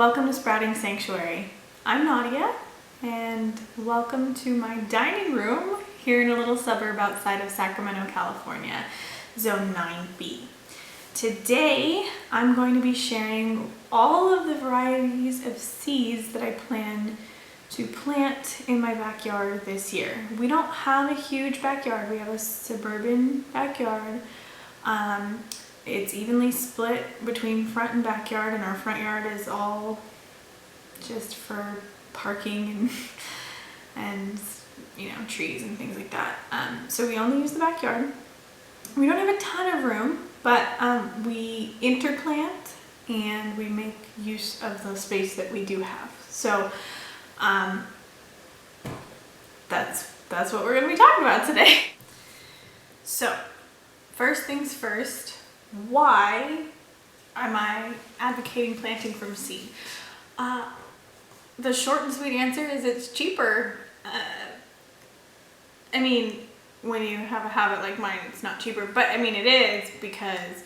Welcome to Sprouting Sanctuary. I'm Nadia, and welcome to my dining room here in a little suburb outside of Sacramento, California, Zone 9B. Today, I'm going to be sharing all of the varieties of seeds that I plan to plant in my backyard this year. We don't have a huge backyard. We have a suburban backyard. It's evenly split between front and backyard, and our front yard is all just for parking and trees and things like that. So we only use the backyard. We don't have a ton of room, but we interplant and we make use of the space that we do have. So that's what we're going to be talking about today. So first things first, why am I advocating planting from seed? The short and sweet answer is it's cheaper. When you have a habit like mine, it's not cheaper, but it is, because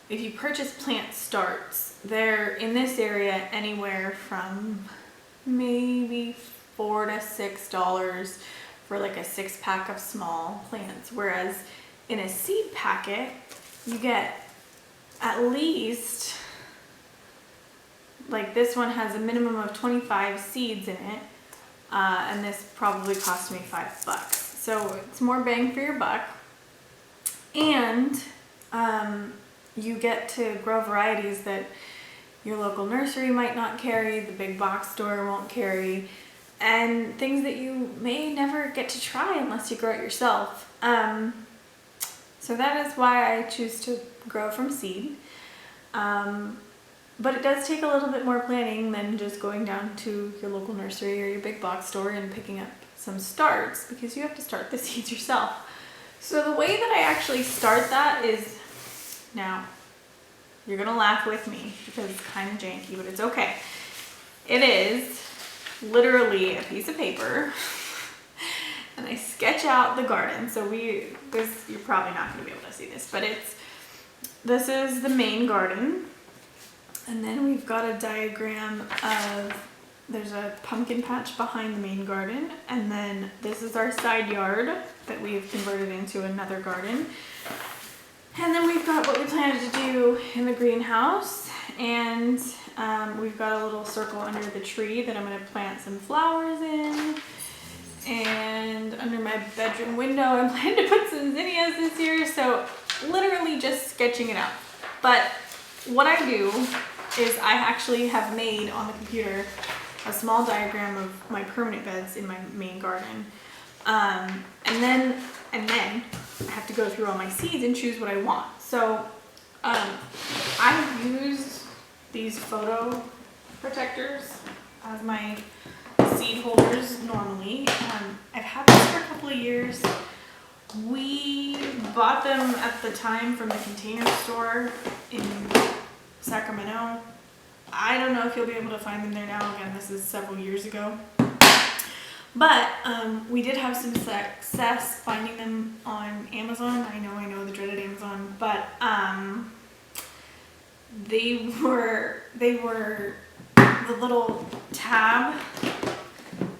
if you purchase plant starts, they're in this area anywhere from maybe $4 to $6 for like a 6-pack of small plants, whereas in a seed packet you get at least, like this one has a minimum of 25 seeds in it, and this probably cost me $5. So it's more bang for your buck, and you get to grow varieties that your local nursery might not carry, the big box store won't carry, and things that you may never get to try unless you grow it yourself. So that is why I choose to grow from seed. But it does take a little bit more planning than just going down to your local nursery or your big box store and picking up some starts, because you have to start the seeds yourself. So the way that I actually start that is, now you're gonna laugh with me because it's kind of janky, but it's okay. It is literally a piece of paper and I sketch out the garden. So you're probably not gonna be able to see this, but this is the main garden. And then we've got a diagram of, there's a pumpkin patch behind the main garden, and then this is our side yard that we've converted into another garden. And then we've got what we planted to do in the greenhouse, and we've got a little circle under the tree that I'm going to plant some flowers in. And under my bedroom window, I plan to put some zinnias this year, so literally just sketching it out. But what I do is I actually have made on the computer a small diagram of my permanent beds in my main garden. And then I have to go through all my seeds and choose what I want. So I use these photo protectors as my seed holders normally. I've had this for a couple of years. We bought them at the time from the Container Store in Sacramento. I don't know if you'll be able to find them there now. Again, this is several years ago. But we did have some success finding them on Amazon. I know the dreaded Amazon, but they were the little tab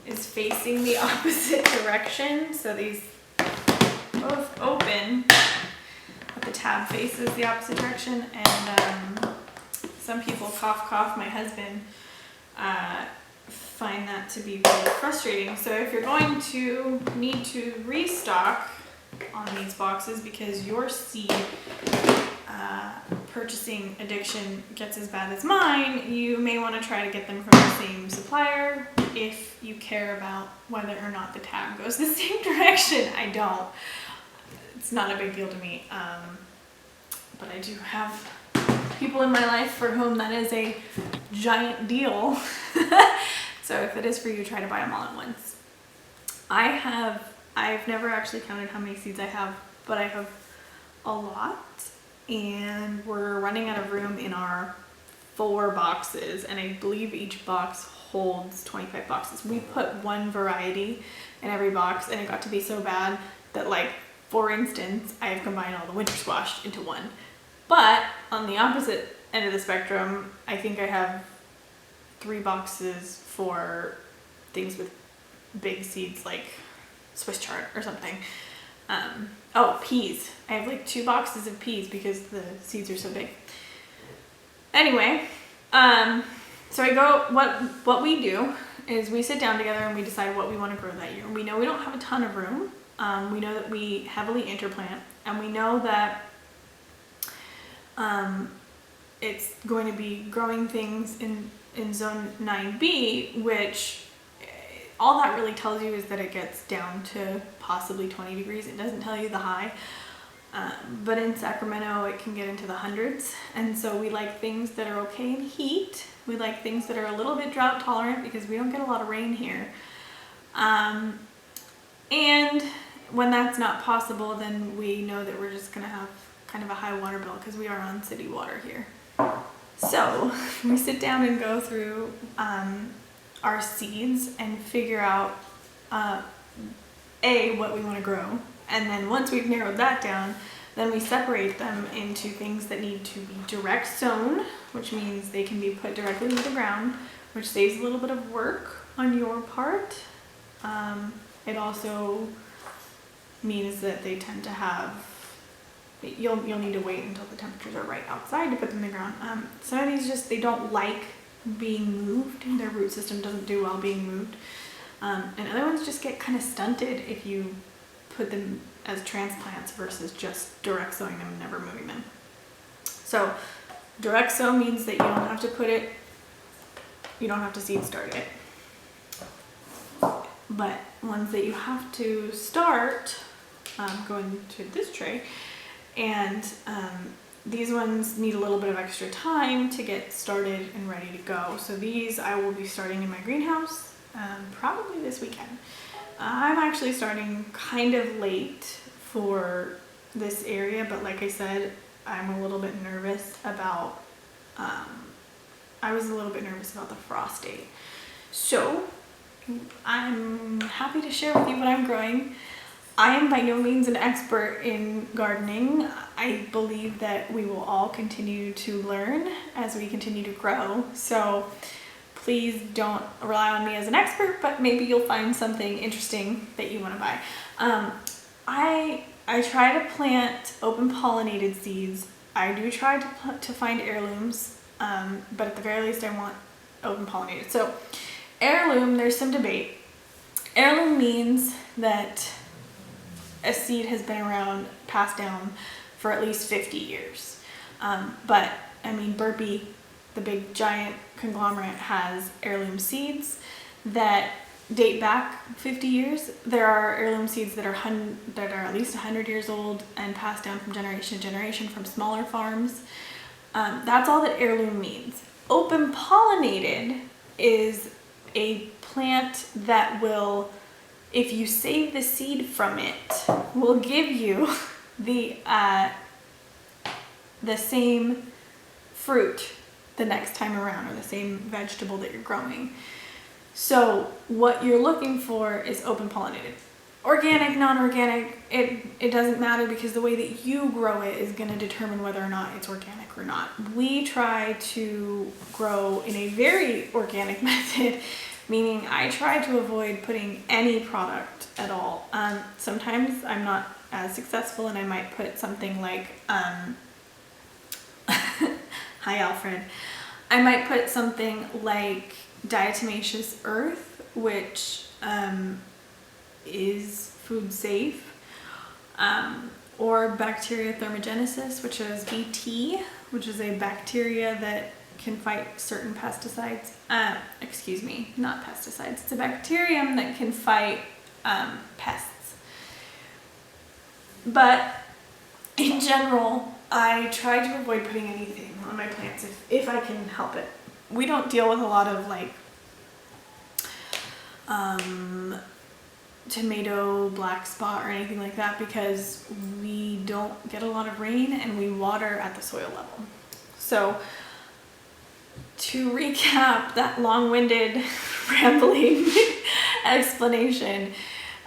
is facing the opposite direction. So these both open, but the tab faces the opposite direction, and some people, cough, my husband, find that to be really frustrating. So if you're going to need to restock on these boxes because your seed purchasing addiction gets as bad as mine, you may want to try to get them from the same supplier if you care about whether or not the tab goes the same direction. I don't. It's not a big deal to me, but I do have people in my life for whom that is a giant deal. So if it is for you, try to buy them all at once. I've never actually counted how many seeds I have, but I have a lot, and we're running out of room in our 4 boxes, and I believe each box holds 25 boxes. We put one variety in every box, and it got to be so bad that, like, for instance, I have combined all the winter squash into one. But on the opposite end of the spectrum, I think I have 3 boxes for things with big seeds like Swiss chard or something. Oh, peas. I have like 2 boxes of peas because the seeds are so big. Anyway, so what we do is we sit down together and we decide what we want to grow that year. We know we don't have a ton of room. We know that we heavily interplant, and we know that it's going to be growing things in zone 9B, which all that really tells you is that it gets down to possibly 20 degrees. It doesn't tell you the high. But in Sacramento, it can get into the hundreds. And so we like things that are okay in heat. We like things that are a little bit drought tolerant because we don't get a lot of rain here. And when that's not possible, then we know that we're just gonna have kind of a high water bill because we are on city water here. So we sit down and go through our seeds and figure out what we want to grow. And then once we've narrowed that down, then we separate them into things that need to be direct sown, which means they can be put directly into the ground, which saves a little bit of work on your part. It also means that they tend to have, you'll need to wait until the temperatures are right outside to put them in the ground. Some of these they don't like being moved. Their root system doesn't do well being moved. And other ones just get kind of stunted if you put them as transplants versus just direct sowing them and never moving them. So direct sow means that you don't have to seed start it. But ones that you have to start, go into this tray, and these ones need a little bit of extra time to get started and ready to go. So these I will be starting in my greenhouse probably this weekend. I'm actually starting kind of late for this area, but like I said, I'm a little bit nervous about, I was a little bit nervous about the frost date. So I'm happy to share with you what I'm growing. I am by no means an expert in gardening. I believe that we will all continue to learn as we continue to grow. So please don't rely on me as an expert, but maybe you'll find something interesting that you want to buy. I try to plant open-pollinated seeds. I do try to find heirlooms, but at the very least I want open-pollinated. So heirloom, there's some debate. Heirloom means that a seed has been around, passed down for at least 50 years. But I mean, Burpee, the big giant conglomerate, has heirloom seeds that date back 50 years. There are heirloom seeds that are at least 100 years old and passed down from generation to generation from smaller farms. That's all that heirloom means. Open pollinated is a plant that will, if you save the seed from it, will give you the same fruit the next time around, or the same vegetable that you're growing. So what you're looking for is open pollinated. Organic, non-organic, it doesn't matter, because the way that you grow it is going to determine whether or not it's organic or not. We try to grow in a very organic method, meaning I try to avoid putting any product at all. Sometimes I'm not as successful, and I might put something like, hi Alfred, I might put something like diatomaceous earth, which is food safe, or bacteria thermogenesis, which is BT, which is a bacteria that can fight certain pesticides. Excuse me, not pesticides. It's a bacterium that can fight pests. But in general, I try to avoid putting anything on my plants if I can help it. We don't deal with a lot of like tomato black spot or anything like that, because we don't get a lot of rain and we water at the soil level. So to recap that long-winded rambling explanation,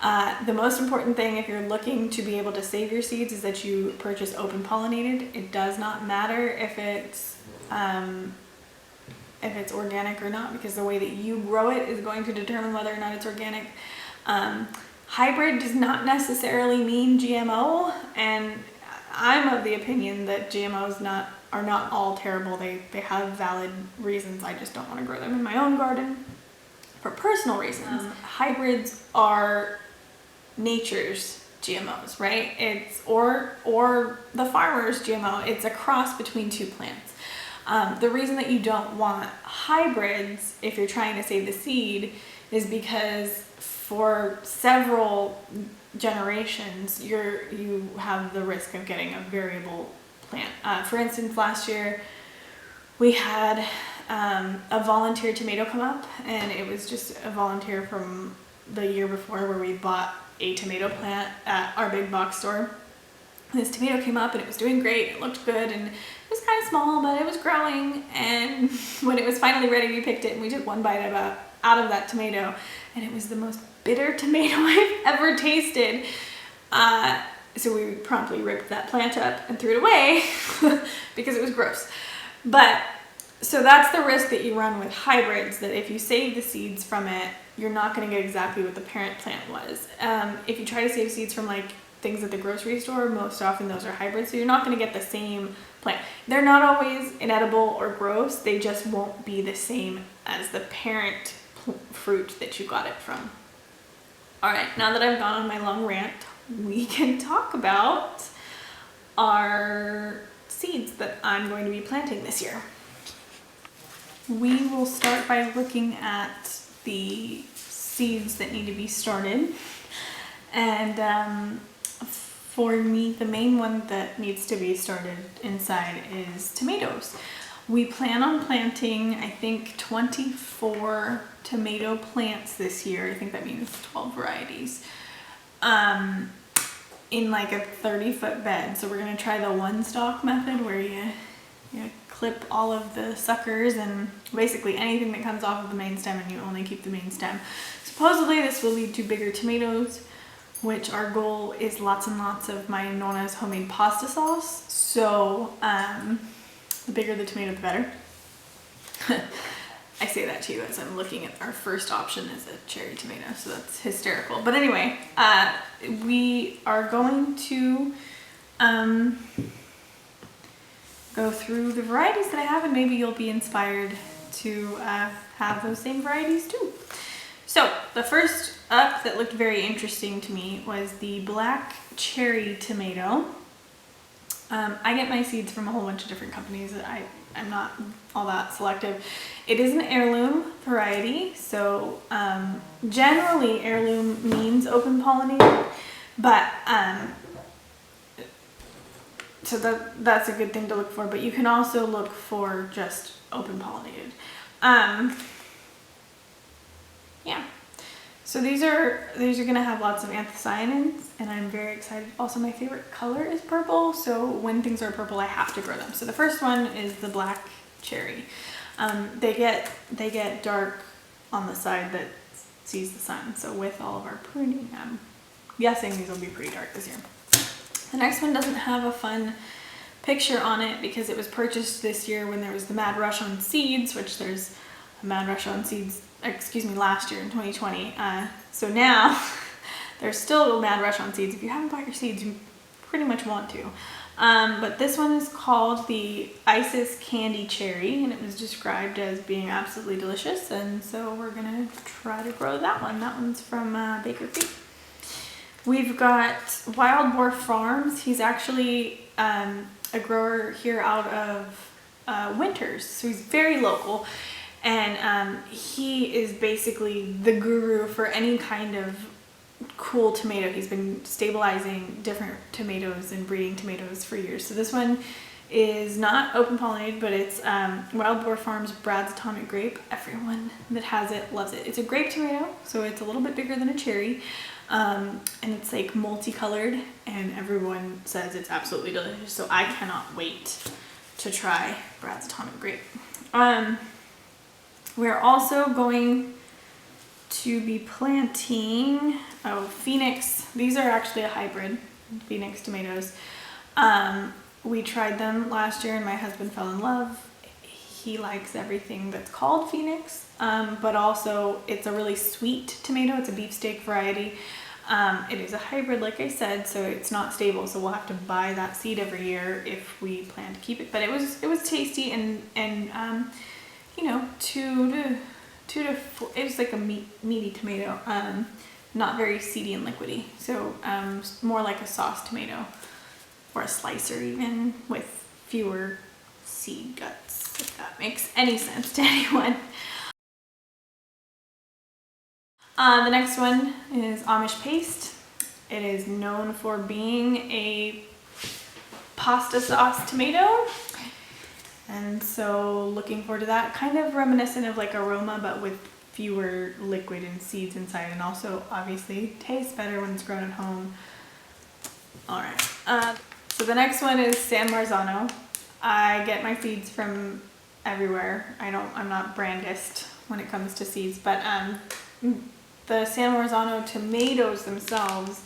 the most important thing if you're looking to be able to save your seeds is that you purchase open pollinated. It does not matter if it's if it's organic or not, because the way that you grow it is going to determine whether or not it's organic. Hybrid does not necessarily mean GMO, and I'm of the opinion that GMOs are not all terrible. They have valid reasons. I just don't want to grow them in my own garden for personal reasons. Hybrids are nature's GMOs, right? It's or the farmer's GMO. It's a cross between two plants. The reason that you don't want hybrids if you're trying to save the seed is because for several generations you have the risk of getting a variable plant. For instance, last year we had a volunteer tomato come up, and it was just a volunteer from the year before where we bought a tomato plant at our big box store. This tomato came up and it was doing great, it looked good, and it was kind of small, but it was growing, and when it was finally ready we picked it and we took one bite out of that tomato, and it was the most bitter tomato I've ever tasted. So we promptly ripped that plant up and threw it away because it was gross. But so that's the risk that you run with hybrids, that if you save the seeds from it, you're not going to get exactly what the parent plant was. If you try to save seeds from like things at the grocery store, most often those are hybrids, so you're not going to get the same plant. They're not always inedible or gross, they just won't be the same as the parent fruit that you got it from. All right, now that I've gone on my long rant, we can talk about our seeds that I'm going to be planting this year. We will start by looking at the seeds that need to be started. And for me, the main one that needs to be started inside is tomatoes. We plan on planting, I think, 24 tomato plants this year. I think that means 12 varieties. In like a 30-foot bed. So we're gonna try the one stalk method where you clip all of the suckers and basically anything that comes off of the main stem, and you only keep the main stem. Supposedly this will lead to bigger tomatoes, which our goal is lots and lots of my Nona's homemade pasta sauce. So the bigger the tomato, the better. I say that to you as I'm looking at our first option is a cherry tomato, so that's hysterical. But anyway, we are going to go through the varieties that I have, and maybe you'll be inspired to have those same varieties too. So the first up that looked very interesting to me was the black cherry tomato. I get my seeds from a whole bunch of different companies. I'm not all that selective. It is an heirloom variety, so generally heirloom means open-pollinated, but so that's a good thing to look for, but you can also look for just open-pollinated. Yeah. So these are going to have lots of anthocyanins, and I'm very excited. Also, my favorite color is purple, so when things are purple, I have to grow them. So the first one is the black cherry. They get dark on the side that sees the sun. So with all of our pruning, I'm guessing these will be pretty dark this year. The next one doesn't have a fun picture on it because it was purchased this year when there was the mad rush on seeds, which there's a mad rush on seeds, last year in 2020. So now there's still a mad rush on seeds. If you haven't bought your seeds, you pretty much want to. But this one is called the Isis Candy Cherry, and it was described as being absolutely delicious, and so we're gonna try to grow that one. That one's from Baker Creek. We've got Wild Boar Farms. He's actually a grower here out of Winters, so he's very local, and he is basically the guru for any kind of cool tomato. He's been stabilizing different tomatoes and breeding tomatoes for years. So this one is not open pollinated, but it's Wild Boar Farms Brad's Atomic Grape. Everyone that has it loves it. It's a grape tomato, so it's a little bit bigger than a cherry, and it's like multicolored, and everyone says it's absolutely delicious. So I cannot wait to try Brad's Atomic Grape. We're also going to be planting Phoenix. These are actually a hybrid, Phoenix tomatoes. We tried them last year and my husband fell in love. he likes everything that's called Phoenix, but also it's a really sweet tomato. It's a beefsteak variety. It is a hybrid, like I said, so it's not stable. So we'll have to buy that seed every year if we plan to keep it. But it was tasty and you know, two to four. It was like a meaty tomato, not very seedy and liquidy. So more like a sauce tomato or a slicer even, with fewer seed guts, if that makes any sense to anyone. The next one is Amish paste. It is known for being a pasta sauce tomato, and so looking forward to that. Kind of reminiscent of like aroma, but with fewer liquid and seeds inside, and also obviously tastes better when it's grown at home. All right, so the next one is San Marzano. I get my seeds from everywhere. I'm not brandist when it comes to seeds, but the San Marzano tomatoes themselves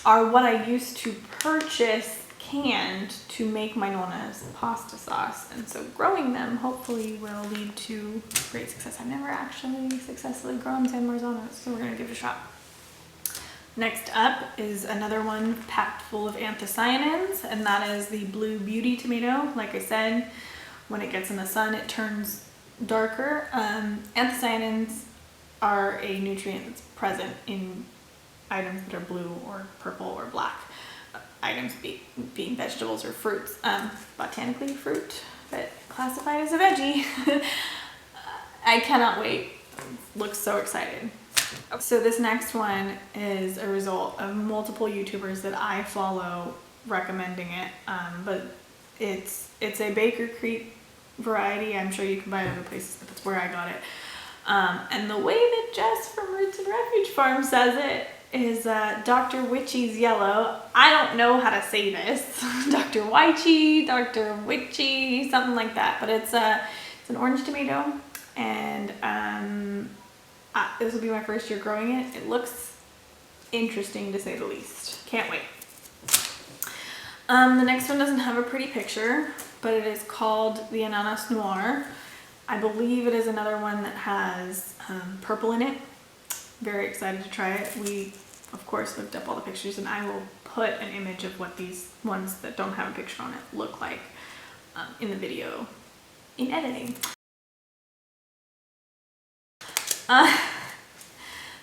are what I used to purchase canned to make my Nona's pasta sauce, and so growing them hopefully will lead to great success. I've never actually successfully grown San Marzanos, so we're gonna give it a shot. Next up is another one packed full of anthocyanins, and that is the Blue Beauty tomato. Like I said, when it gets in the sun, it turns darker. Anthocyanins are a nutrient that's present in items that are blue or purple or black. Items being vegetables or fruits. Botanically fruit, but classified as a veggie. I cannot wait. Looks so excited. So this next one is a result of multiple YouTubers that I follow recommending it, but it's a Baker Creek variety. I'm sure you can buy it other places, but that's where I got it. And the way that Jess from Roots and Refuge Farm says it is Dr. Witchy's Yellow. I don't know how to say this. Dr. Witchy, Dr. Witchy, something like that. But it's an orange tomato, and this will be my first year growing it. It looks interesting to say the least. Can't wait. The next one doesn't have a pretty picture, but it is called the Ananas Noir. I believe it is another one that has purple in it. Very excited to try it. We, of course, looked up all the pictures, and I will put an image of what these ones that don't have a picture on it look like in the video in editing.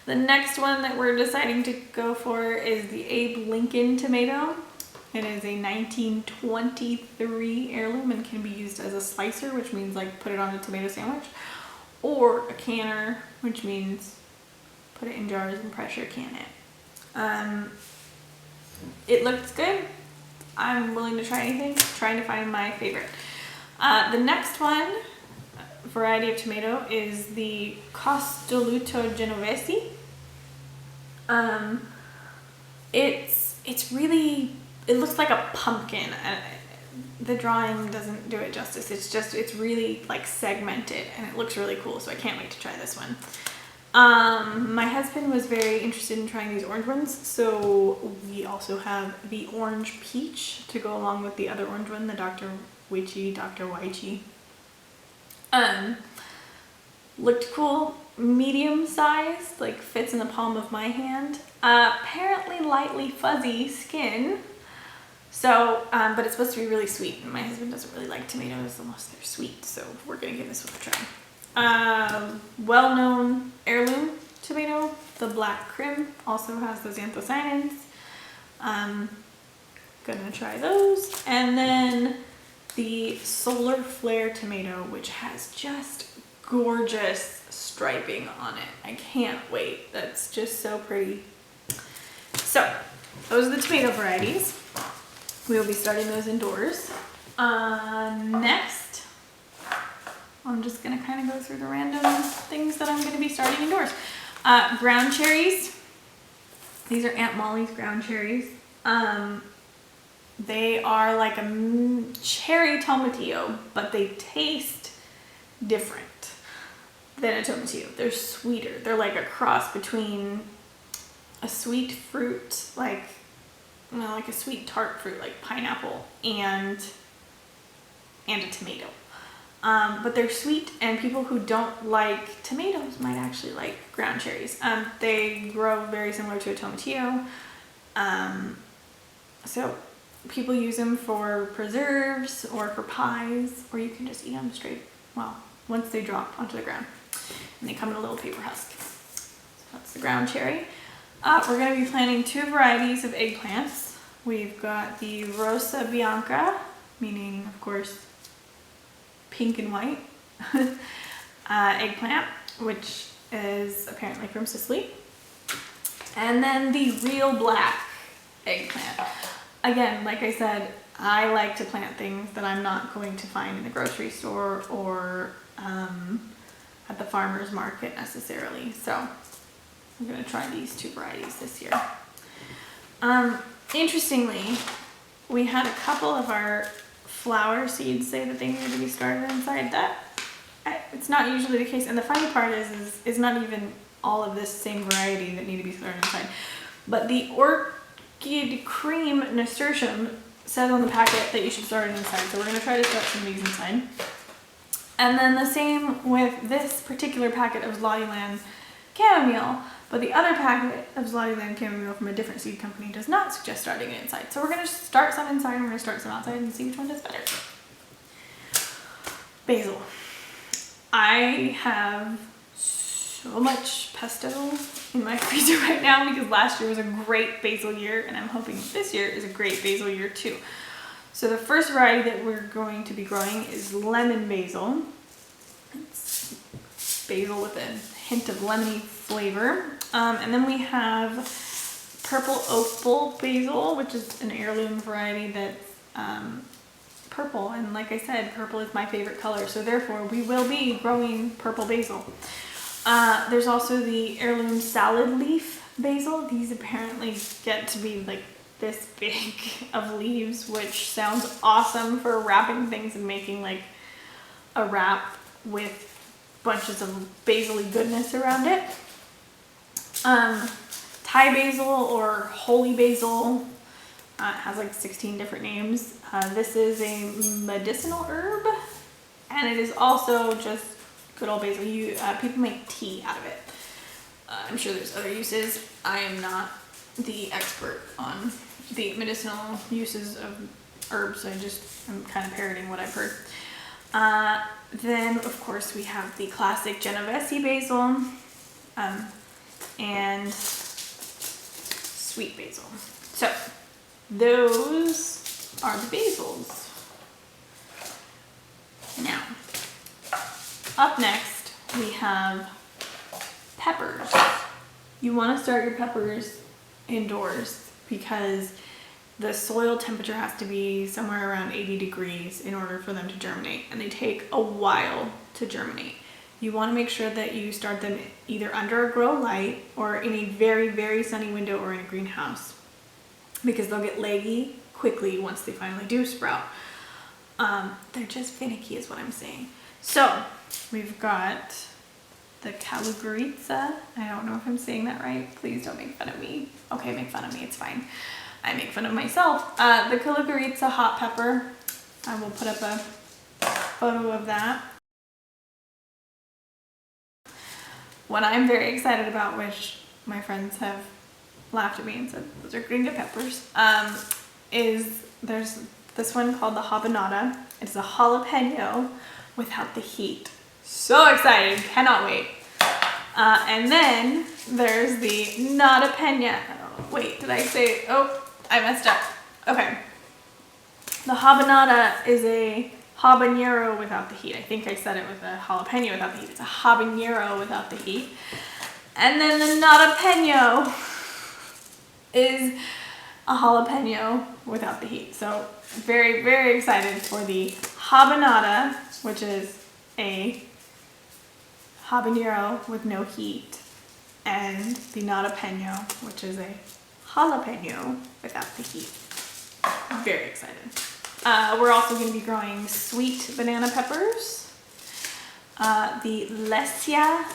The next one that we're deciding to go for is the Abe Lincoln tomato. It is a 1923 heirloom and can be used as a slicer, which means like put it on a tomato sandwich, or a canner, which means put it in jars and pressure can it. It looks good. I'm willing to try anything, trying to find my favorite. The next one, variety of tomato, is the Costoluto Genovese. It's really, it looks like a pumpkin. The drawing doesn't do it justice. It's really like segmented, and it looks really cool, so I can't wait to try this one. My husband was very interested in trying these orange ones, so we also have the orange peach to go along with the other orange one, the Dr. Witchy. Looked cool, medium sized, like fits in the palm of my hand. Apparently lightly fuzzy skin. So, but it's supposed to be really sweet, and my husband doesn't really like tomatoes unless they're sweet, so we're gonna give this one a try. Well-known heirloom tomato, the Black Crim, also has those anthocyanins. Gonna try those. And then the Solar Flare tomato, which has just gorgeous striping on it. I can't wait. That's just so pretty. So, those are the tomato varieties. We will be starting those indoors. Next, I'm just gonna kind of go through the random things that I'm gonna be starting indoors. Ground cherries. These are Aunt Molly's ground cherries. They are like a cherry tomatillo, but they taste different than a tomatillo. They're sweeter. They're like a cross between a sweet fruit, like, you know, like a sweet tart fruit, like pineapple, and a tomato. but they're sweet, and people who don't like tomatoes might actually like ground cherries. They grow very similar to a tomatillo. So people use them for preserves or for pies, or you can just eat them straight, well, once they drop onto the ground. And they come in a little paper husk. So that's the ground cherry. We're going to be planting 2 varieties of eggplants. We've got the Rosa Bianca, meaning, of course, pink and white eggplant, which is apparently from Sicily. And then the real black eggplant. Again, like I said, I like to plant things that I'm not going to find in the grocery store or at the farmer's market necessarily. So I'm going to try these 2 varieties this year. Interestingly, we had a couple of our flower seeds say that they needed to be started inside. It's not usually the case, and the funny part is it's not even all of this same variety that need to be started inside. But the orchid cream nasturtium says on the packet that you should start it inside, so we're going to try to start some of these inside. And then the same with this particular packet of Zlotyland chamomile, but the other packet of Zlotyland chamomile from a different seed company does not suggest starting it inside. So we're going to start some inside and we're going to start some outside and see which one does better. Basil. I have so much pesto in my freezer right now because last year was a great basil year, and I'm hoping this year is a great basil year too. So the first variety that we're going to be growing is lemon basil. It's basil with a hint of lemony flavor. And then we have purple opal basil, which is an heirloom variety that's purple. And like I said, purple is my favorite color, so therefore we will be growing purple basil. There's also the heirloom salad leaf basil. These apparently get to be like this big of leaves, which sounds awesome for wrapping things and making like a wrap with bunches of basil-y goodness around it. Thai basil or holy basil has like 16 different names. This is a medicinal herb, and it is also just good old basil. People make tea out of it. I'm sure there's other uses. I am not the expert on the medicinal uses of herbs. I'm kind of parroting what I've heard. Then of course we have the classic Genovese basil and sweet basil. So those are the basils. Now, up next we have peppers. You want to start your peppers indoors because the soil temperature has to be somewhere around 80 degrees in order for them to germinate, and they take a while to germinate. You want to make sure that you start them either under a grow light or in a very, very sunny window or in a greenhouse, because they'll get leggy quickly once they finally do sprout. They're just finicky is what I'm saying. So we've got the Calugaritza. I don't know if I'm saying that right. Please don't make fun of me. Okay, make fun of me. It's fine. I make fun of myself. The Calugaritza hot pepper. I will put up a photo of that. What I'm very excited about, which my friends have laughed at me and said those are gringa peppers, is there's this one called the habanada. It's a jalapeno without the heat. So excited, cannot wait. And then there's the nata pena. Oh, wait, did I say, oh, I messed up. Okay. The habanada is a habanero without the heat. I think I said it with a jalapeno without the heat. It's a habanero without the heat. And then the nata pena is a jalapeno without the heat. So very, very excited for the habanada, which is a habanero with no heat, and the nata pena, which is a jalapeno without the heat. I'm very excited. We're also going to be growing sweet banana peppers, the Lesia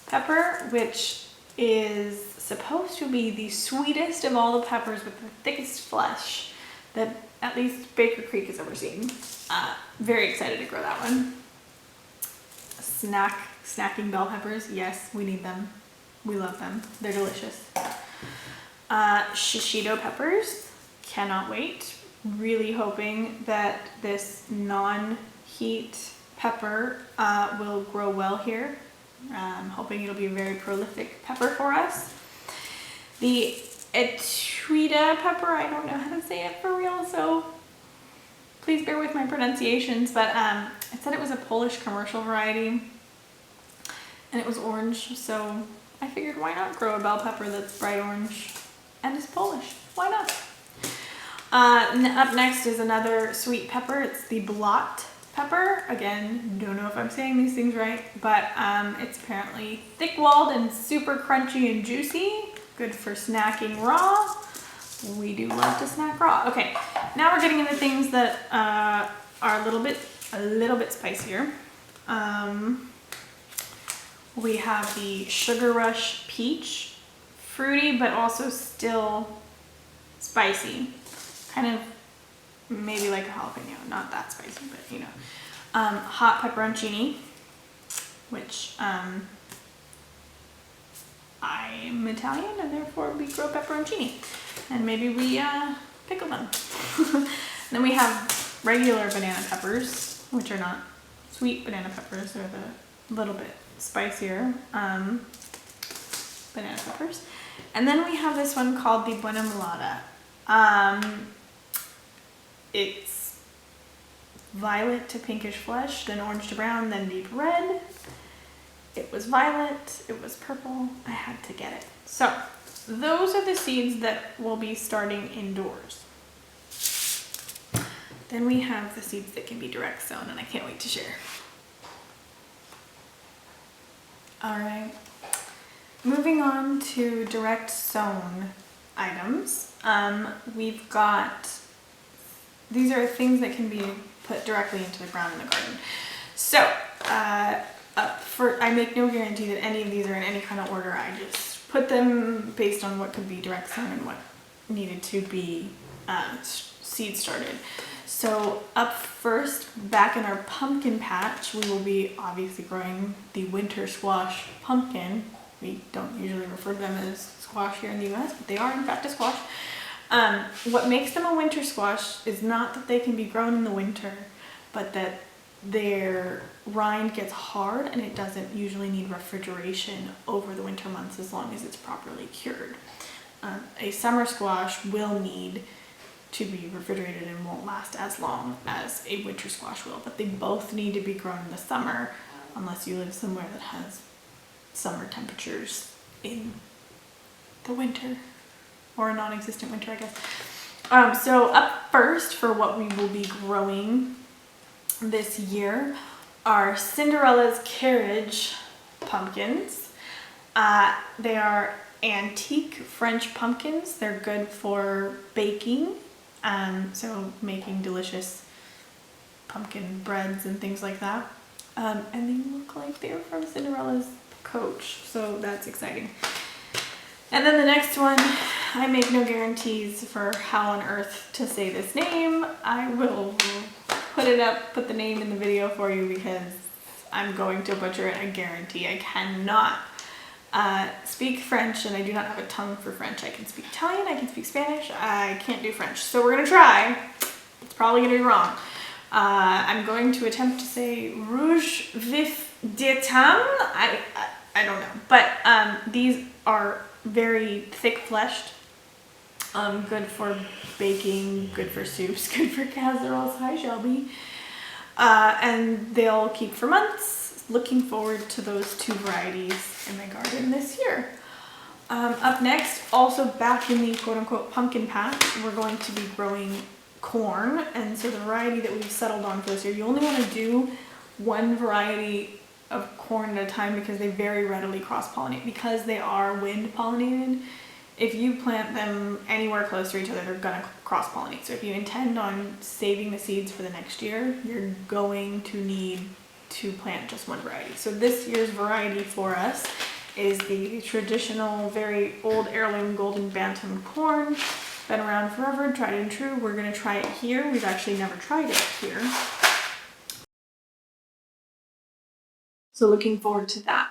pepper, which is supposed to be the sweetest of all the peppers with the thickest flesh that at least Baker Creek has ever seen. Very excited to grow that one. snacking bell peppers. Yes, we need them. We love them. They're delicious. Shishito peppers. Cannot wait. Really hoping that this non-heat pepper will grow well here. I'm hoping it'll be a very prolific pepper for us. The Etreata pepper, I don't know how to say it for real, so please bear with my pronunciations, but it said it was a Polish commercial variety and it was orange, so I figured why not grow a bell pepper that's bright orange and is Polish? Why not? Up next is another sweet pepper. It's the blot pepper. Again, don't know if I'm saying these things right, but it's apparently thick-walled and super crunchy and juicy. Good for snacking raw. We do love to snack raw. Okay, now we're getting into things that are a little bit spicier. We have the Sugar Rush Peach, fruity but also still spicy. Kind of maybe like a jalapeno, not that spicy, but you know. Hot pepperoncini, which I'm Italian and therefore we grow pepperoncini, and maybe we pickle them. Then we have regular banana peppers, which are not sweet banana peppers, they're the little bit spicier banana peppers. And then we have this one called the Buena Mulata. It's violet to pinkish flesh, then orange to brown, then deep red. It was violet, it was purple, I had to get it. So those are the seeds that will be starting indoors. Then we have the seeds that can be direct sown, and I can't wait to share. All right, moving on to direct sown items. We've got, these are things that can be put directly into the ground in the garden. So, I make no guarantee that any of these are in any kind of order. I just put them based on what could be direct sown and what needed to be seed started. So up first, back in our pumpkin patch, we will be obviously growing the winter squash pumpkin. We don't usually refer to them as squash here in the US, but they are in fact a squash. What makes them a winter squash is not that they can be grown in the winter, but that their rind gets hard and it doesn't usually need refrigeration over the winter months as long as it's properly cured. A summer squash will need to be refrigerated and won't last as long as a winter squash will, but they both need to be grown in the summer unless you live somewhere that has summer temperatures in the winter, or a non-existent winter, I guess. So up first for what we will be growing this year are Cinderella's Carriage pumpkins. They are antique French pumpkins. They're good for baking, so making delicious pumpkin breads and things like that. And they look like they're from Cinderella's coach, so that's exciting. And then the next one, I make no guarantees for how on earth to say this name. I will put it up, put the name in the video for you because I'm going to butcher it, I guarantee. I cannot speak French and I do not have a tongue for French. I can speak Italian, I can speak Spanish, I can't do French. So we're gonna try. It's probably gonna be wrong. I'm going to attempt to say Rouge Vif d'Etam. I don't know, but these are very thick-fleshed, good for baking, good for soups, good for casseroles. Hi, Shelby. And they'll keep for months. Looking forward to those two varieties in my garden this year. Up next, also back in the quote-unquote pumpkin patch, we're going to be growing corn. And so the variety that we've settled on for this year, you only want to do one variety of corn at a time because they very readily cross-pollinate. Because they are wind-pollinated, if you plant them anywhere close to each other, they're gonna cross-pollinate. So if you intend on saving the seeds for the next year, you're going to need to plant just one variety. So this year's variety for us is the traditional, very old heirloom golden bantam corn. Been around forever, tried and true. We're gonna try it here. We've actually never tried it here. So looking forward to that.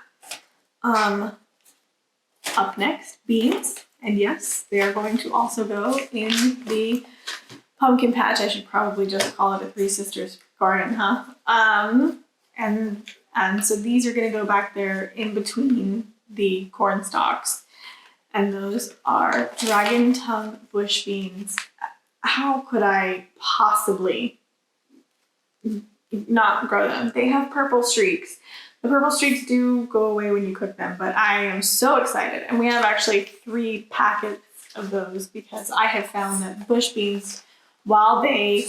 Up next, beans. And yes, they are going to also go in the pumpkin patch. I should probably just call it a Three Sisters garden, huh? And so these are going to go back there in between the corn stalks. And those are dragon tongue bush beans. How could I possibly not grow them? They have purple streaks. The purple streaks do go away when you cook them, but I am so excited. And we have actually 3 packets of those because I have found that bush beans, while they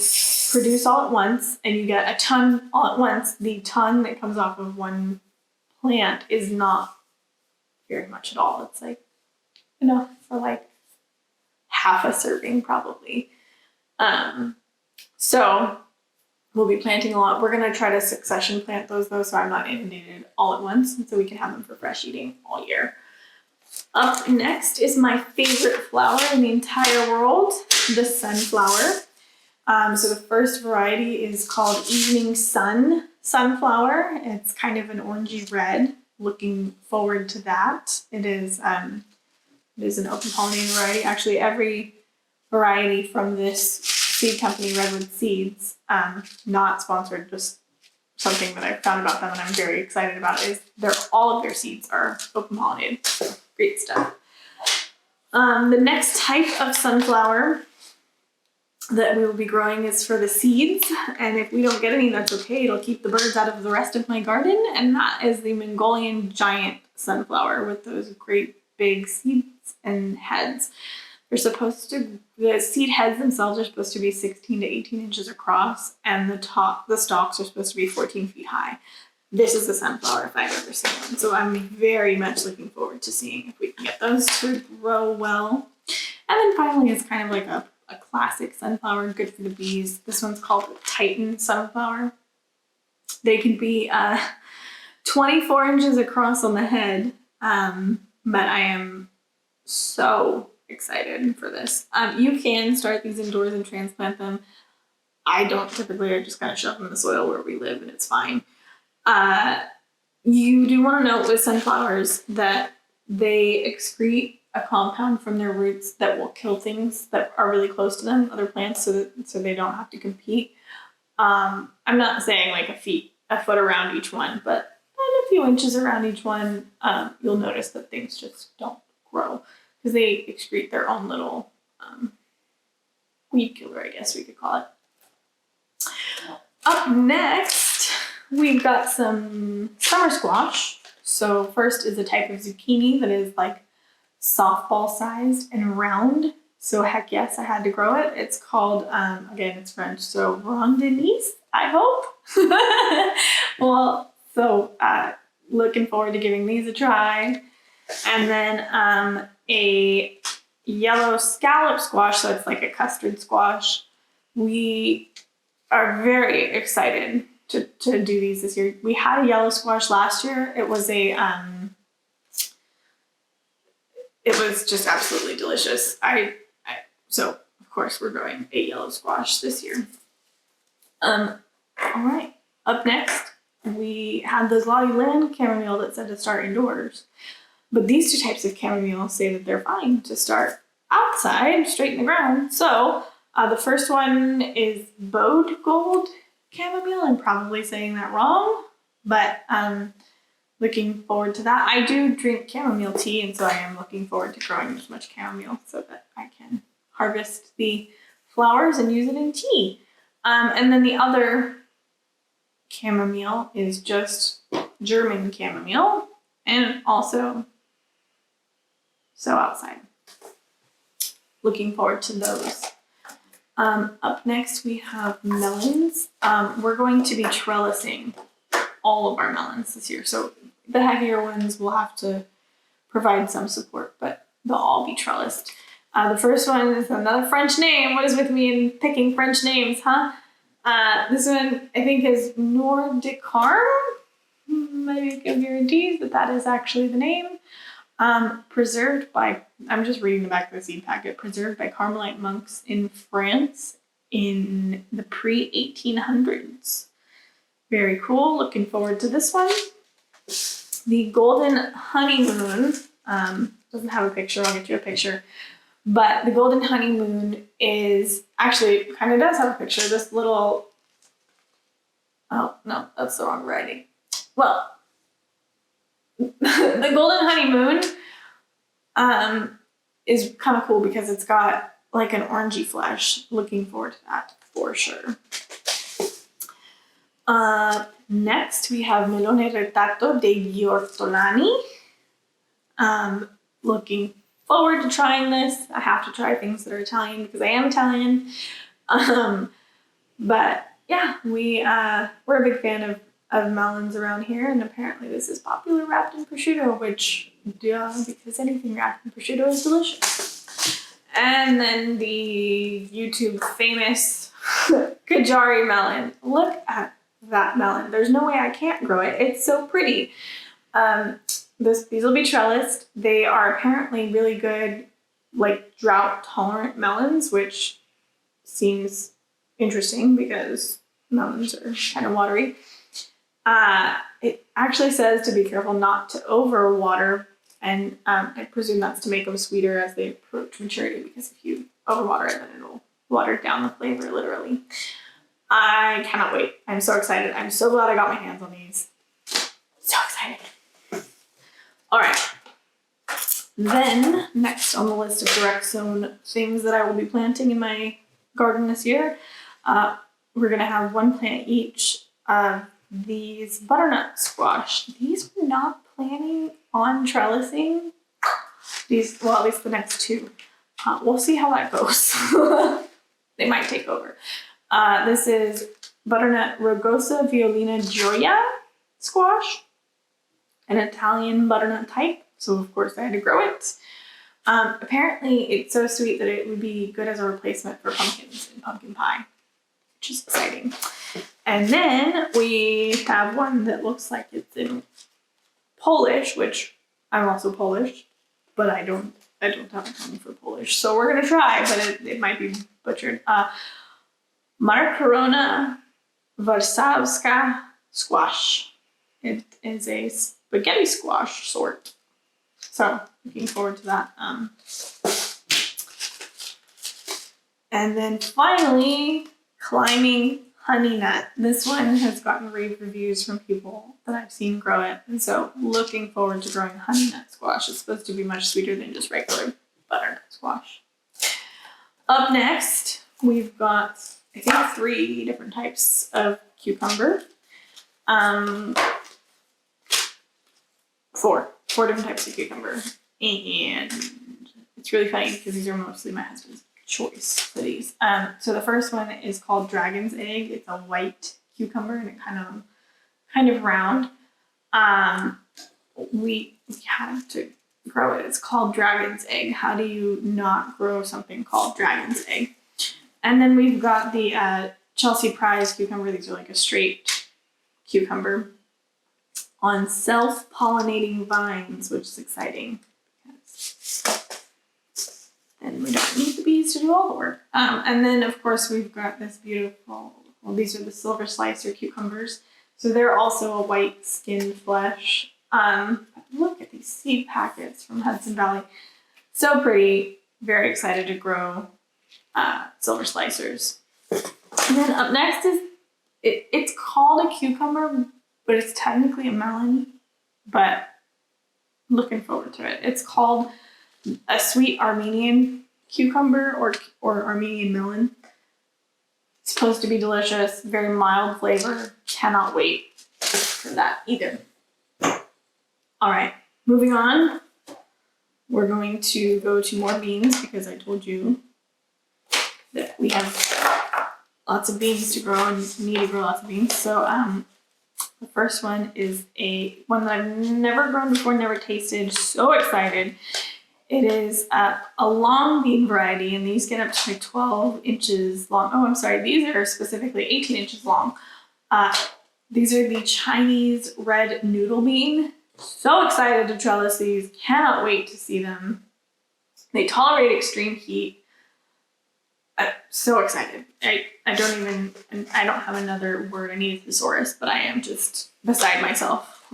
produce all at once and you get a ton all at once, the ton that comes off of one plant is not very much at all. It's like enough for like half a serving probably. So we'll be planting a lot. We're going to try to succession plant those though, so I'm not inundated all at once, and so we can have them for fresh eating all year. Up next is my favorite flower in the entire world, the sunflower. So the first variety is called Evening Sun sunflower. It's kind of an orangey red. Looking forward to that. It is an open-pollinated variety. Actually, every variety from this seed company, Redwood Seeds, not sponsored, just something that I found about them and I'm very excited about, is all of their seeds are open-pollinated. So great stuff. The next type of sunflower that we will be growing is for the seeds, and if we don't get any, that's okay. It'll keep the birds out of the rest of my garden, and that is the Mongolian giant sunflower with those great big seeds and heads. The seed heads themselves are supposed to be 16 to 18 inches across, and the stalks are supposed to be 14 feet high. This is a sunflower if I've ever seen one, so I'm very much looking forward to seeing if we can get those to grow well. And then finally, it's kind of like a classic sunflower, good for the bees. This one's called Titan sunflower. They can be 24 inches across on the head, but I am so excited for this. You can start these indoors and transplant them. I don't typically. I just kind of shove them in the soil where we live and it's fine. You do want to note with sunflowers that they excrete a compound from their roots that will kill things that are really close to them, other plants, so they don't have to compete. I'm not saying like a foot around each one, but a few inches around each one, you'll notice that things just don't grow because they excrete their own little weed killer, I guess we could call it. Up next, we've got some summer squash. So first is a type of zucchini that is like softball sized and round. So heck yes, I had to grow it. It's called, again, it's French, so rondinise, I hope. Well, so looking forward to giving these a try. And then a yellow scallop squash, so it's like a custard squash. We are very excited to do these this year. We had a yellow squash last year. It was just absolutely delicious. So of course we're growing a yellow squash this year. All right, up next, we had the Zloty land chamomile that said to start indoors. But these 2 types of chamomile say that they're fine to start outside, straight in the ground. So the first one is bode gold chamomile. I'm probably saying that wrong, but looking forward to that. I do drink chamomile tea, and so I am looking forward to growing as much chamomile so that I can harvest the flowers and use it in tea. And then the other chamomile is just German chamomile, and also so outside. Looking forward to those. Up next, we have melons. We're going to be trellising all of our melons this year. So the heavier ones will have to provide some support, but they'll all be trellised. The first one is another French name. What is with me in picking French names, huh? This one, I think, is Noir de Carme. Maybe give guarantees that that is actually the name. Preserved by, I'm just reading the back of the seed packet, preserved by Carmelite monks in France in the pre-1800s. Very cool. Looking forward to this one. the golden honeymoon. Doesn't have a picture. I'll get you a picture. But the golden honeymoon is actually kind of does have a picture. This little. Oh no, that's the wrong variety. Well, the golden honeymoon is kind of cool because it's got like an orangey flesh. Looking forward to that for sure. Next, we have Melone Retrato degli Ortolani. Looking forward to trying this. I have to try things that are Italian because I am Italian. But yeah, we're a big fan of melons around here, and apparently this is popular wrapped in prosciutto, which, duh, because anything wrapped in prosciutto is delicious. And then the YouTube famous Kajari melon. Look at that melon. There's no way I can't grow it. It's so pretty. These will be trellised. They are apparently really good, like drought tolerant melons, which seems interesting because melons are kind of watery. It actually says to be careful not to overwater, and I presume that's to make them sweeter as they approach maturity, because if you overwater it, then it'll water down the flavor, literally. I cannot wait. I'm so excited. I'm so glad I got my hands on these. So excited. All right. Then, next on the list of direct sown things that I will be planting in my garden this year, we're going to have one plant each of these butternut squash. These we're not planning on trellising. These, well, at least the next two. We'll see how that goes. They might take over. This is butternut rugosa violina gioia squash, an Italian butternut type. So of course I had to grow it. Apparently it's so sweet that it would be good as a replacement for pumpkins in pumpkin pie, which is exciting. And then we have one that looks like it's in Polish, which I'm also Polish, but I don't have a tongue for Polish. So we're gonna try, but it might be butchered. Makarona Warszawska squash. It is a spaghetti squash sort. So looking forward to that. And then finally, climbing honey nut. This one has gotten rave reviews from people that I've seen grow it. And so looking forward to growing honey nut squash. It's supposed to be much sweeter than just regular butternut squash. Up next, we've got, I think, 3 different types of cucumber. 4 different types of cucumber. And it's really funny because these are mostly my husband's choice for these. So the first one is called dragon's egg. It's a white cucumber and it kind of round. We have to grow it. It's called dragon's egg. How do you not grow something called dragon's egg? And then we've got the Chelsea Prize cucumber. These are like a straight cucumber on self-pollinating vines, which is exciting. And we don't need the bees to do all the work. And then, of course, we've got this beautiful, well, these are the silver slicer cucumbers. So they're also a white skinned flesh. Look at these seed packets from Hudson Valley. So pretty. Very excited to grow silver slicers. And then up next is, it's called a cucumber, but it's technically a melon. But looking forward to it. It's called a sweet Armenian cucumber or Armenian melon. It's supposed to be delicious, very mild flavor. Cannot wait for that either. All right, moving on. We're going to go to more beans because I told you that we have lots of beans to grow and need to grow lots of beans. So the first one is one that I've never grown before, never tasted. So excited. It is a long bean variety, and these get up to like 12 inches long. Oh, I'm sorry. These are specifically 18 inches long. These are the Chinese red noodle bean. So excited to trellis these. Cannot wait to see them. They tolerate extreme heat. So excited. I don't have another word. I need a thesaurus, but I am just beside myself.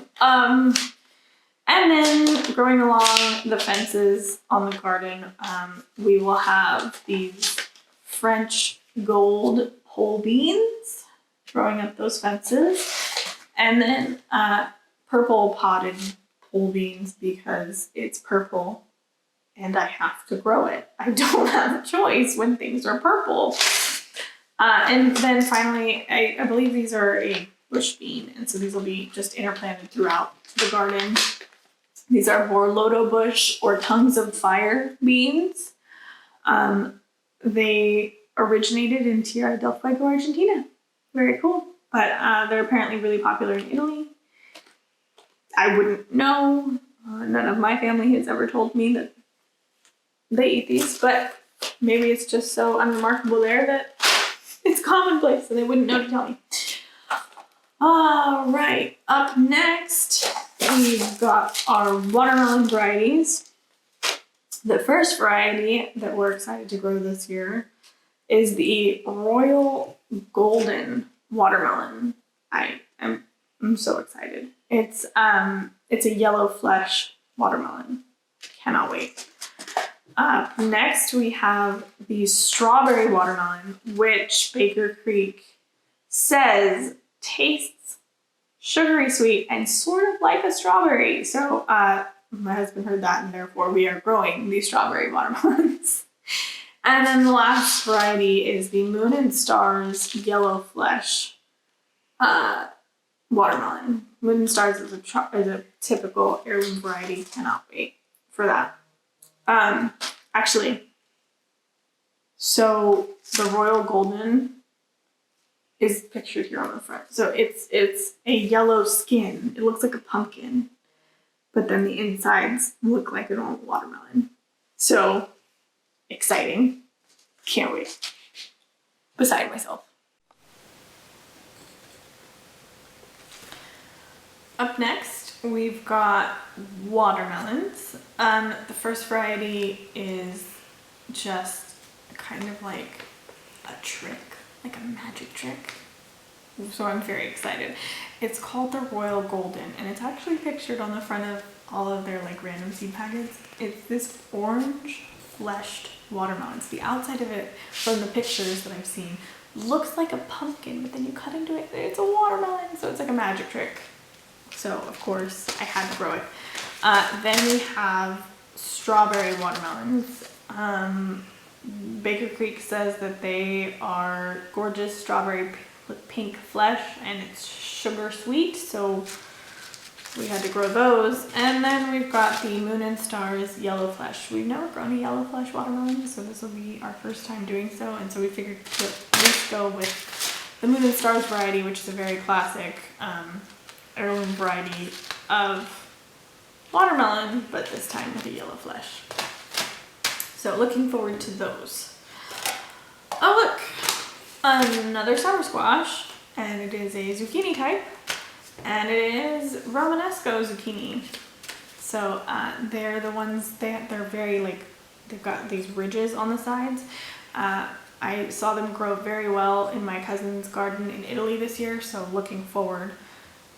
And then growing along the fences on the garden, we will have these French gold pole beans growing up those fences. And then purple potted pole beans because it's purple and I have to grow it. I don't have a choice when things are purple. And then finally, I believe these are a bush bean, and so these will be just interplanted throughout the garden. These are Borloto bush or tongues of fire beans. They originated in Tierra del Fuego, Argentina. Very cool. But they're apparently really popular in Italy. I wouldn't know. None of my family has ever told me that they eat these, but maybe it's just so unremarkable there that it's commonplace and they wouldn't know to tell me. All right, up next, we've got our watermelon varieties. The first variety that we're excited to grow this year is the Royal Golden watermelon. I'm so excited. It's a yellow flesh watermelon. Cannot wait. Next, we have the strawberry watermelon, which Baker Creek says tastes sugary sweet and sort of like a strawberry. So my husband heard that, and therefore we are growing these strawberry watermelons. And then the last variety is the Moon and Stars yellow flesh watermelon. Moon and Stars is a typical heirloom variety. Cannot wait for that. Actually, so the Royal Golden is pictured here on the front. So it's a yellow skin. It looks like a pumpkin, but then the insides look like an old watermelon. So exciting. Can't wait. Beside myself. Up next, we've got watermelons. The first variety is just kind of like a trick, like a magic trick. So I'm very excited. It's called the Royal Golden, and it's actually pictured on the front of all of their like random seed packets. It's this orange fleshed watermelon. So the outside of it, from the pictures that I've seen, looks like a pumpkin, but then you cut into it, it's a watermelon. So it's like a magic trick. So of course I had to grow it. Then we have strawberry watermelons. Baker Creek says that they are gorgeous strawberry pink flesh and it's sugar sweet, so we had to grow those. And then we've got the Moon and Stars yellow flesh. We've never grown a yellow flesh watermelon, so this will be our first time doing so, and so we figured to at least go with the Moon and Stars variety, which is a very classic heirloom variety of watermelon, but this time with a yellow flesh. So looking forward to those. Oh look, another summer squash, and it is a zucchini type, and it is Romanesco zucchini. So they're the ones, they're very like, they've got these ridges on the sides. I saw them grow very well in my cousin's garden in Italy this year, so looking forward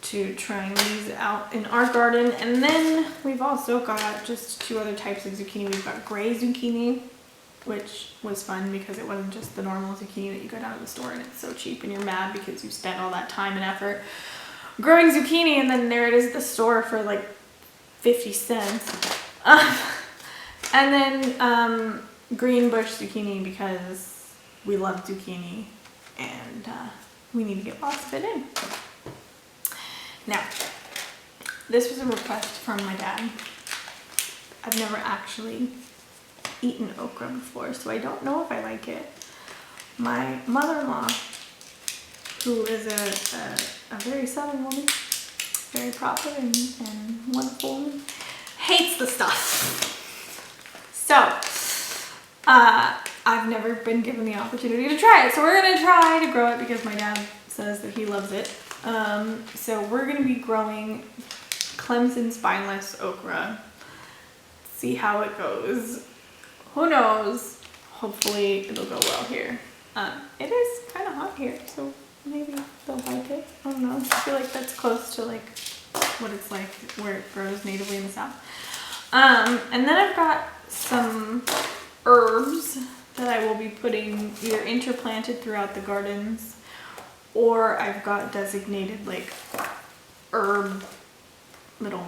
to trying these out in our garden. And then we've also got just two other types of zucchini. We've got gray zucchini, which was fun because it wasn't just the normal zucchini that you got out of the store and it's so cheap and you're mad because you spent all that time and effort growing zucchini and then there it is at the store for like 50 cents. And then green bush zucchini because we love zucchini and we need to get lots of it in. Now, this was a request from my dad. I've never actually eaten okra before, so I don't know if I like it. My mother-in-law, who is a very southern woman, very proper and wonderful woman, hates the stuff. So, I've never been given the opportunity to try it, so we're gonna try to grow it because my dad says that he loves it. So we're going to be growing Clemson spineless okra. See how it goes. Who knows? Hopefully it'll go well here. It is kind of hot here, so maybe they'll like it. I don't know. I feel like that's close to like what it's like where it grows natively in the South. And then I've got some herbs that I will be putting either interplanted throughout the gardens, or I've got designated like herb little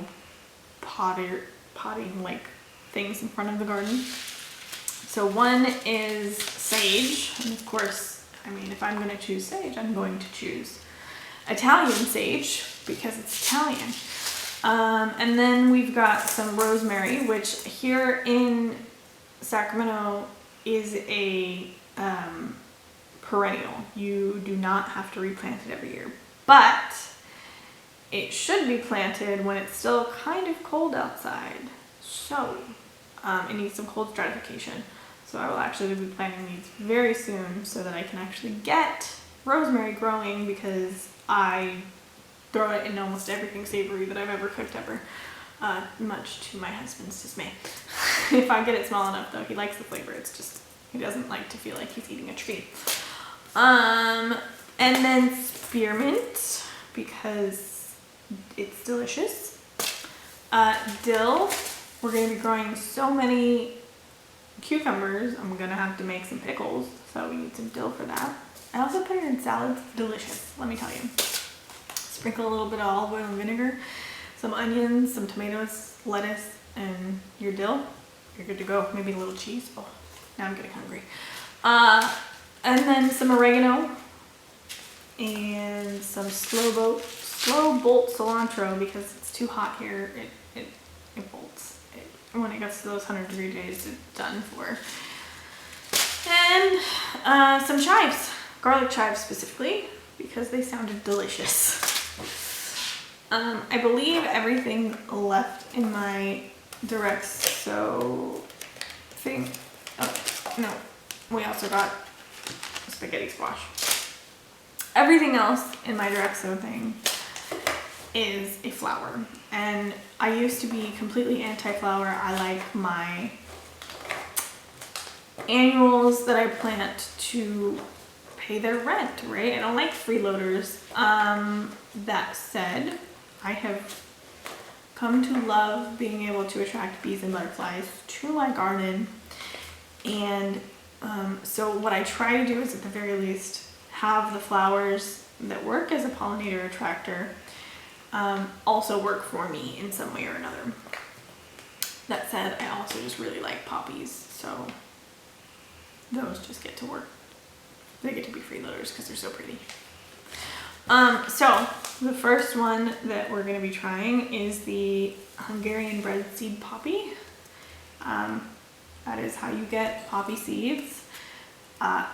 potting like things in front of the garden. So one is sage, and of course, I mean, if I'm going to choose sage, I'm going to choose Italian sage because it's Italian. And then we've got some rosemary, which here in Sacramento is a perennial. You do not have to replant it every year, but it should be planted when it's still kind of cold outside. So it needs some cold stratification. So I will actually be planting these very soon so that I can actually get rosemary growing, because I throw it in almost everything savory that I've ever cooked ever, much to my husband's dismay. If I get it small enough though, he likes the flavor. It's just, he doesn't like to feel like he's eating a tree. And then spearmint, because it's delicious. Dill, we're going to be growing so many cucumbers, I'm going to have to make some pickles, so we need some dill for that. I also put it in salads. Delicious, let me tell you. Sprinkle a little bit of olive oil and vinegar, some onions, some tomatoes, lettuce, and your dill. You're good to go. Maybe a little cheese. Oh, now I'm getting hungry. And then some oregano and some slow bolt cilantro, because it's too hot here. It bolts. When it gets to those 100-degree days, it's done for. And some chives, garlic chives specifically, because they sounded delicious. I believe everything left in my Direxo thing. Oh, no, we also got spaghetti squash. Everything else in my Direxo thing is a flower. And I used to be completely anti-flower. I like my annuals that I plant to pay their rent, right? I don't like freeloaders. That said, I have come to love being able to attract bees and butterflies to my garden. And so what I try to do is, at the very least, have the flowers that work as a pollinator attractor also work for me in some way or another. That said, I also just really like poppies, so those just get to work. They get to be freeloaders because they're so pretty. So the first one that we're going to be trying is the Hungarian breadseed poppy. That is how you get poppy seeds.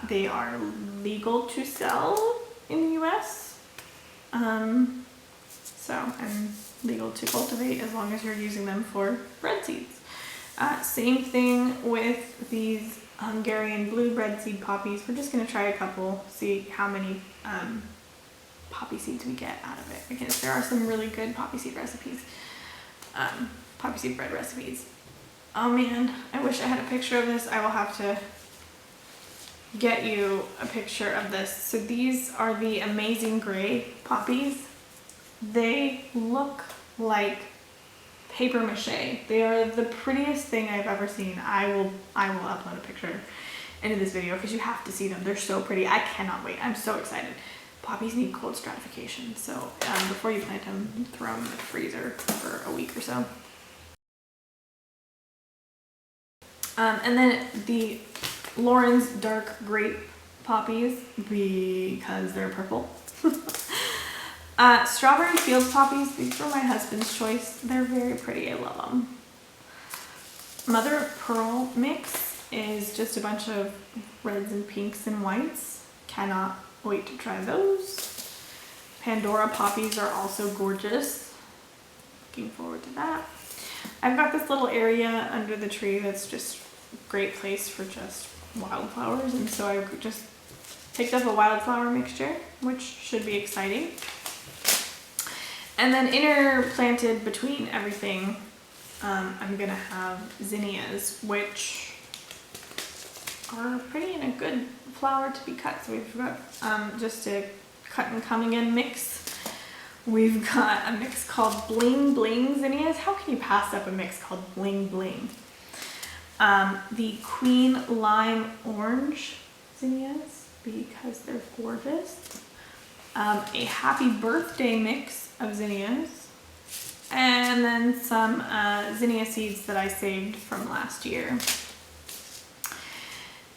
They are legal to sell in the US. And legal to cultivate as long as you're using them for bread seeds. Same thing with these Hungarian blue breadseed poppies. We're just going to try a couple, see how many poppy seeds we get out of it, because there are some really good poppy seed recipes, poppy seed bread recipes. Oh man, I wish I had a picture of this. I will have to get you a picture of this. So these are the Amazing Gray poppies. They look like paper mache. They are the prettiest thing I've ever seen. I will upload a picture into this video because you have to see them. They're so pretty. I cannot wait. I'm so excited. Poppies need cold stratification, so before you plant them, throw them in the freezer for a week or so. And then the Lauren's dark grape poppies, because they're purple. Strawberry field poppies, these were my husband's choice. They're very pretty, I love them. Mother of Pearl mix is just a bunch of reds and pinks and whites. Cannot wait to try those. Pandora poppies are also gorgeous. Looking forward to that. I've got this little area under the tree that's just a great place for just wildflowers, and so I just picked up a wildflower mixture, which should be exciting. And then interplanted between everything, I'm gonna have zinnias, which are pretty in a good flower to be cut. So we've got just a cut and come again mix we've got a mix called Bling Bling zinnias. How can you pass up a mix called Bling Bling? The Queen Lime Orange zinnias, because they're gorgeous. A Happy Birthday mix of zinnias. And then some zinnia seeds that I saved from last year.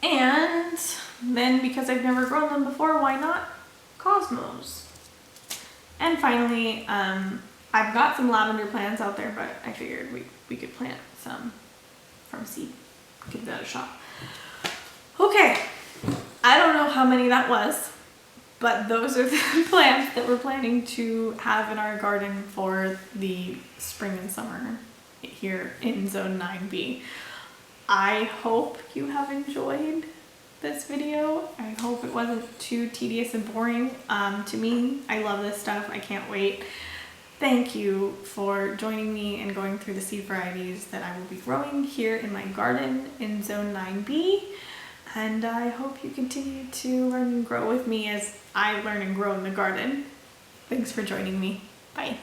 And then, because I've never grown them before, why not cosmos? And finally, I've got some lavender plants out there, but I figured we could plant some from seed. Give that a shot. Okay, I don't know how many that was, but those are the plants that we're planning to have in our garden for the spring and summer here in Zone 9B. I hope you have enjoyed this video. I hope it wasn't too tedious and boring. To me, I love this stuff. I can't wait. Thank you for joining me and going through the seed varieties that I will be growing here in my garden in Zone 9B. And I hope you continue to learn and grow with me as I learn and grow in the garden. Thanks for joining me. Bye.